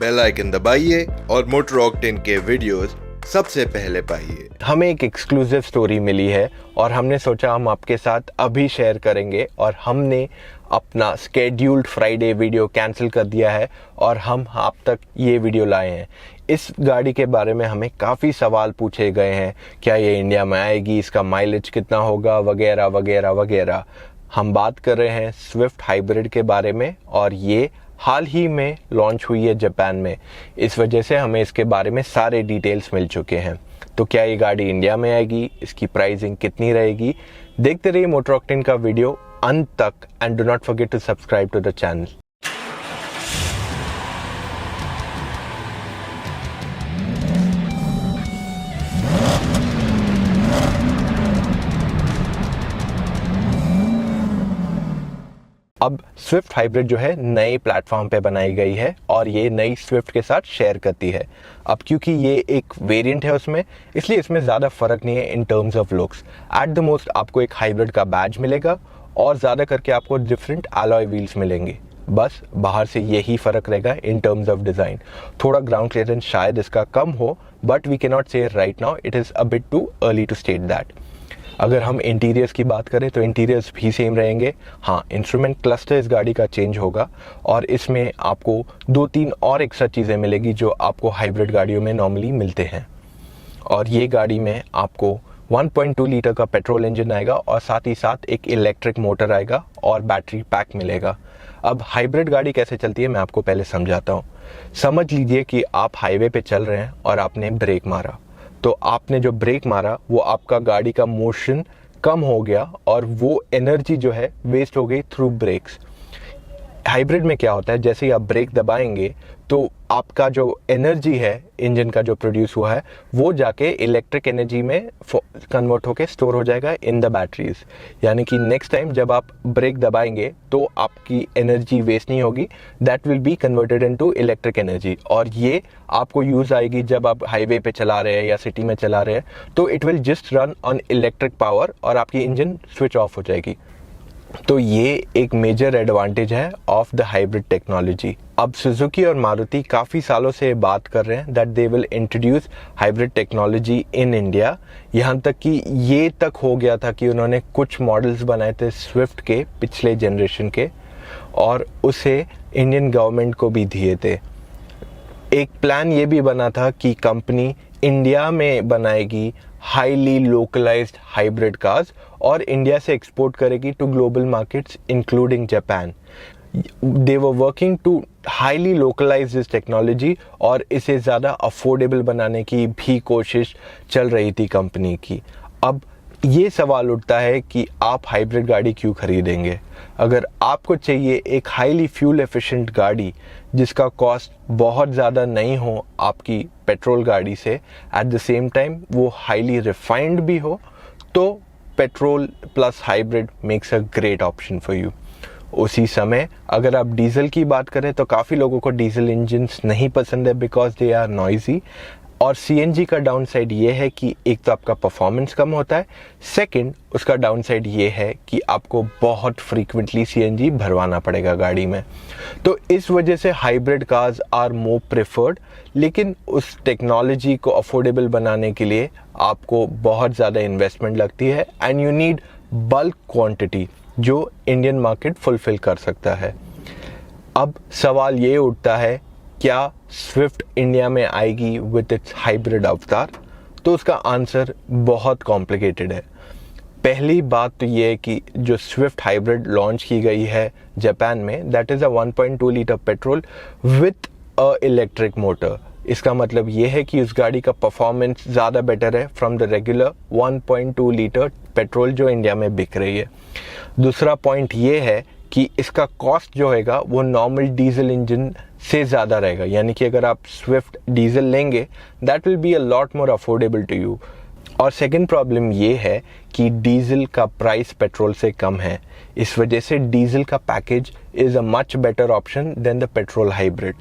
Bell icon दबाइए और motor octane के वीडियोस सबसे पहले पाइए। हमें एक एक्सक्लूसिव स्टोरी मिली है और हमने सोचा हम आपके साथ अभी शेयर करेंगे और हमने अपना स्केड्यूल्ड फ्राइडे वीडियो कैंसिल कर दिया है और हम आप तक ये वीडियो लाए हैं। इस गाड़ी के बारे में हमें काफ़ी सवाल पूछे गए हैं, क्या ये इंडिया में आएगी, इसका माइलेज कितना होगा, वगैरह वगैरह वगैरह। हम बात कर रहे हैं स्विफ्ट हाइब्रिड के बारे में और ये हाल ही में लॉन्च हुई है जापान में। इस वजह से हमें इसके बारे में सारे डिटेल्स मिल चुके हैं। तो क्या ये गाड़ी इंडिया में आएगी, इसकी प्राइसिंग कितनी रहेगी, देखते रहिए मोटर ऑक्टेन का वीडियो अंत तक and do not forget to subscribe to the channel. अब स्विफ्ट हाइब्रिड जो है नए प्लेटफॉर्म पे बनाई गई है और ये नई स्विफ्ट के साथ शेयर करती है। अब क्योंकि ये एक वेरिएंट है उसमें, इसलिए इसमें ज़्यादा फ़र्क नहीं है इन terms of looks. At the most आपको एक हाइब्रिड का बैज मिलेगा और ज़्यादा करके आपको डिफरेंट अलॉय व्हील्स मिलेंगे। बस बाहर से यही फ़र्क रहेगा इन टर्म्स ऑफ डिज़ाइन। थोड़ा ग्राउंड क्लियरेंस शायद इसका कम हो, but we can not say right now, it is a bit too early to state that. अगर हम इंटीरियर्स की बात करें तो इंटीरियर्स भी सेम रहेंगे। हाँ, इंस्ट्रूमेंट क्लस्टर इस गाड़ी का चेंज होगा और इसमें आपको 2-3 और एक्स्ट्रा चीज़ें मिलेगी जो आपको हाइब्रिड गाड़ियों में नॉर्मली मिलते हैं। और ये गाड़ी में आपको 1.2 लीटर का पेट्रोल इंजन आएगा और साथ ही साथ एक इलेक्ट्रिक मोटर आएगा और बैटरी पैक मिलेगा। अब हाइब्रिड गाड़ी कैसे चलती है मैं आपको पहले समझाता हूँ। समझ लीजिए कि आप हाईवे पे चल रहे हैं और आपने ब्रेक मारा, तो आपने जो ब्रेक मारा वो आपका गाड़ी का मोशन कम हो गया और वो एनर्जी जो है वेस्ट हो गई थ्रू ब्रेक्स। हाइब्रिड में क्या होता है, जैसे ही आप ब्रेक दबाएंगे तो आपका जो एनर्जी है इंजन का जो प्रोड्यूस हुआ है वो जाके इलेक्ट्रिक एनर्जी में कन्वर्ट होके स्टोर हो जाएगा इन द बैटरीज। यानी कि नेक्स्ट टाइम जब आप ब्रेक दबाएंगे तो आपकी एनर्जी वेस्ट नहीं होगी, that will be converted into electric energy और ये आपको यूज़ आएगी जब आप हाईवे पे चला रहे हैं या सिटी में चला रहे हैं, तो it will just run on electric power और आपकी इंजन स्विच ऑफ हो जाएगी। तो ये एक मेजर एडवांटेज है ऑफ द हाइब्रिड टेक्नोलॉजी। अब सुजुकी और मारुति काफ़ी सालों से बात कर रहे हैं that they will introduce hybrid technology in India. यहाँ तक कि ये तक हो गया था कि उन्होंने कुछ मॉडल्स बनाए थे स्विफ्ट के पिछले जनरेशन के और उसे इंडियन गवर्नमेंट को भी दिए थे। एक प्लान ये भी बना था कि कंपनी इंडिया में बनाएगी हाईली लोकलाइज्ड हाइब्रिड कार्स और इंडिया से एक्सपोर्ट करेगी to global markets including Japan. They were working to highly localize this technology और इसे ज़्यादा अफोर्डेबल बनाने की भी कोशिश चल रही थी कंपनी की। अब ये सवाल उठता है कि आप हाइब्रिड गाड़ी क्यों खरीदेंगे। अगर आपको चाहिए एक हाईली फ्यूल एफिशिएंट गाड़ी जिसका कॉस्ट बहुत ज़्यादा नहीं हो आपकी पेट्रोल गाड़ी से, एट द सेम टाइम वो हाईली रिफाइंड भी हो, तो petrol plus hybrid makes a great option for you. उसी समय अगर आप डीजल की बात करें तो काफ़ी लोगों को डीजल इंजन्स नहीं पसंद है बिकॉज दे आर नॉइजी। और सीएनजी का डाउन साइड ये है कि एक तो आपका परफॉर्मेंस कम होता है, सेकंड उसका डाउन साइड ये है कि आपको बहुत फ्रीक्वेंटली सीएनजी भरवाना पड़ेगा गाड़ी में। तो इस वजह से hybrid cars are more preferred, लेकिन उस टेक्नोलॉजी को अफोर्डेबल बनाने के लिए आपको बहुत ज़्यादा इन्वेस्टमेंट लगती है and you need bulk quantity जो इंडियन मार्केट फुलफिल कर सकता है। अब सवाल ये उठता है, क्या स्विफ्ट इंडिया में आएगी विद इट्स हाइब्रिड अवतार? तो उसका आंसर बहुत कॉम्प्लिकेटेड है। पहली बात तो ये है कि जो स्विफ्ट हाइब्रिड लॉन्च की गई है जापान में, that is a 1.2 litre petrol with a electric motor. इसका मतलब ये है कि उस गाड़ी का परफॉर्मेंस ज़्यादा बेटर है from the regular 1.2 litre petrol जो इंडिया में बिक रही है। दूसरा पॉइंट ये है कि इसका कॉस्ट जो होगा वो नॉर्मल डीजल इंजन से ज़्यादा रहेगा। यानी कि अगर आप स्विफ्ट डीजल लेंगे that will be a lot more affordable to you. और सेकंड प्रॉब्लम ये है कि डीजल का प्राइस पेट्रोल से कम है, इस वजह से डीजल का package is a much better option than the petrol hybrid.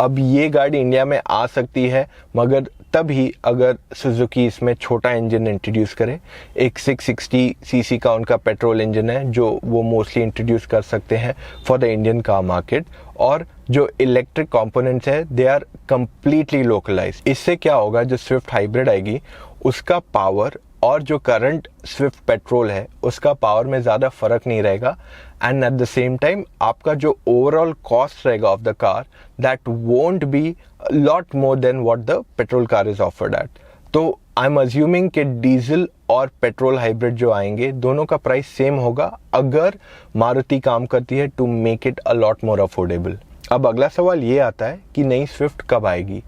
अब ये गाड़ी इंडिया में आ सकती है मगर तभी अगर सुजुकी इसमें छोटा इंजन इंट्रोड्यूस करे। एक 660 सीसी का उनका पेट्रोल इंजन है जो वो मोस्टली इंट्रोड्यूस कर सकते हैं for the Indian car market, और जो इलेक्ट्रिक कंपोनेंट्स है दे आर कंप्लीटली लोकलाइज्ड। इससे क्या होगा, जो स्विफ्ट हाइब्रिड आएगी उसका पावर और जो करंट स्विफ्ट पेट्रोल है उसका पावर में ज़्यादा फर्क नहीं रहेगा, and at the same time आपका जो ओवरऑल कॉस्ट रहेगा of the car that won't be lot more than what the petrol car is offered eight. तो आई एम अज्यूमिंग कि डीजल और पेट्रोल हाइब्रिड जो आएंगे दोनों का प्राइस सेम होगा अगर मारुति काम करती है to make it a lot more affordable. अब अगला सवाल ये आता है कि नई स्विफ्ट कब आएगी।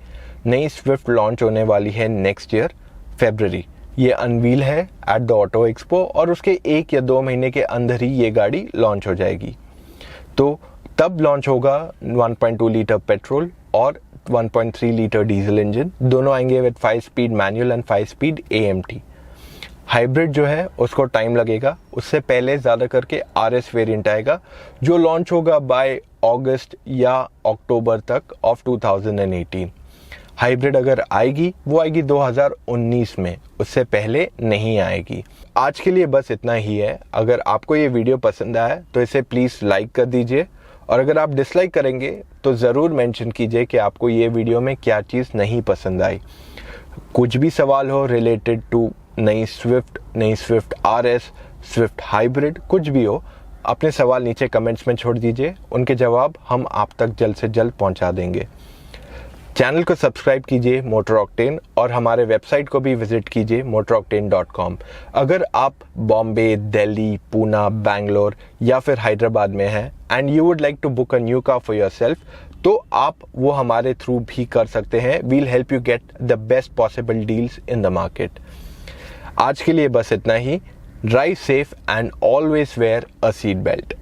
नई स्विफ्ट लॉन्च होने वाली है नेक्स्ट ईयर फरवरी। ये अनवील है एट द ऑटो एक्सपो और उसके 1 या 2 महीने के अंदर ही ये गाड़ी लॉन्च हो जाएगी। तो तब लॉन्च होगा 1.2 लीटर पेट्रोल और 1.3 लीटर डीजल इंजन, दोनों आएंगे with 5 speed manual and 5 speed AMT। Hybrid जो है उसको टाइम लगेगा, उससे पहले ज़्यादा करके RS वेरिएंट आएगा जो लॉन्च होगा बाय अगस्त या अक्टूबर तक ऑफ 2018। हाइब्रिड अगर आएगी वो आएगी 2019 में, उससे पहले नहीं आएगी। आज के लिए बस इतना ही है। अगर आपको ये वीडियो पसंद आया तो इसे प्लीज़ लाइक कर दीजिए, और अगर आप डिसलाइक करेंगे तो ज़रूर मेंशन कीजिए कि आपको ये वीडियो में क्या चीज़ नहीं पसंद आई। कुछ भी सवाल हो रिलेटेड टू नई स्विफ्ट RS, स्विफ्ट हाइब्रिड, कुछ भी हो, अपने सवाल नीचे कमेंट्स में छोड़ दीजिए, उनके जवाब हम आप तक जल्द से जल्द पहुंचा देंगे। चैनल को सब्सक्राइब कीजिए मोटर ऑक्टेन, और हमारे वेबसाइट को भी विजिट कीजिए motoroctane.com। अगर आप बॉम्बे, दिल्ली, पूना, बैंगलोर या फिर हैदराबाद में हैं and you would like to book a new car for yourself, तो आप वो हमारे थ्रू भी कर सकते हैं। We'll help you get the best possible deals in the market. आज के लिए बस इतना ही। Drive safe and always wear a seat belt.